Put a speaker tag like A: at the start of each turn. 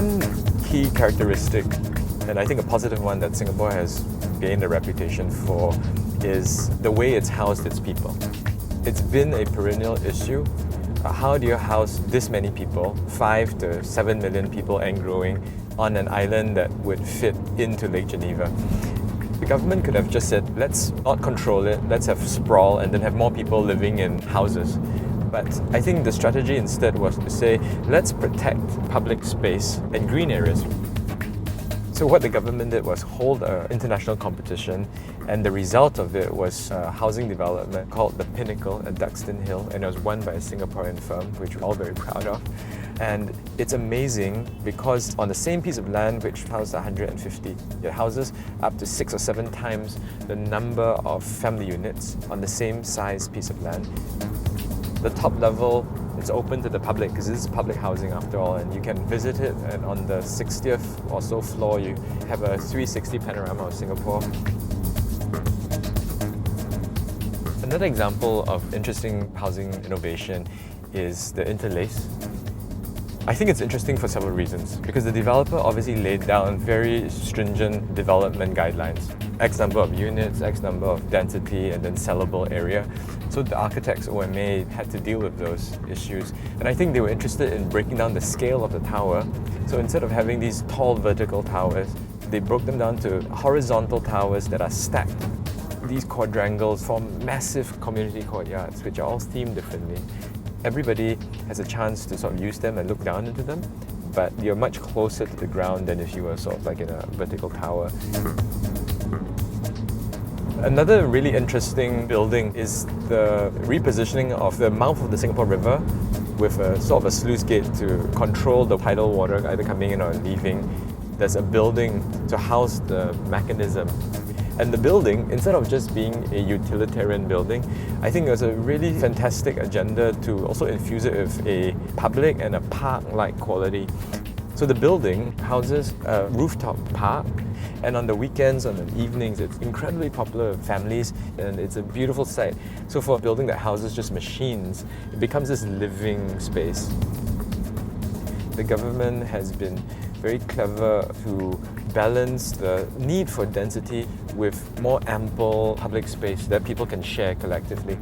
A: One key characteristic, and I think a positive one that Singapore has gained a reputation for, is the way it's housed its people. It's been a perennial issue. How do you house this many people, 5 to 7 million people and growing, on an island that would fit into Lake Geneva? The government could have just said, let's not control it, let's have sprawl and then have more people living in houses. But I think the strategy instead was to say, let's protect public space and green areas. So what the government did was hold an international competition, and the result of it was a housing development called The Pinnacle at Duxton Hill, and it was won by a Singaporean firm, which we're all very proud of. And it's amazing because on the same piece of land which housed 150, it houses up to 6 or 7 times the number of family units on the same size piece of land. The top level, it's open to the public because this is public housing after all, and you can visit it, and on the 60th or so floor you have a 360 panorama of Singapore. Another example of interesting housing innovation is the interlace. I think it's interesting for several reasons, because the developer obviously laid down very stringent development guidelines. X number of units, X number of density, and then sellable area. So the architects, OMA, had to deal with those issues. And I think they were interested in breaking down the scale of the tower. So instead of having these tall vertical towers, they broke them down to horizontal towers that are stacked. These quadrangles form massive community courtyards, which are all themed differently. Everybody has a chance to sort of use them and look down into them, but you're much closer to the ground than if you were sort of like in a vertical tower. Another really interesting building is the repositioning of the mouth of the Singapore River with a sort of a sluice gate to control the tidal water either coming in or leaving. There's a building to house the mechanism. And the building, instead of just being a utilitarian building, I think there's a really fantastic agenda to also infuse it with a public and a park-like quality. So the building houses a rooftop park, and on the weekends, on the evenings, it's incredibly popular with families, and it's a beautiful sight. So for a building that houses just machines, it becomes this living space. The government has been very clever to balance the need for density with more ample public space that people can share collectively.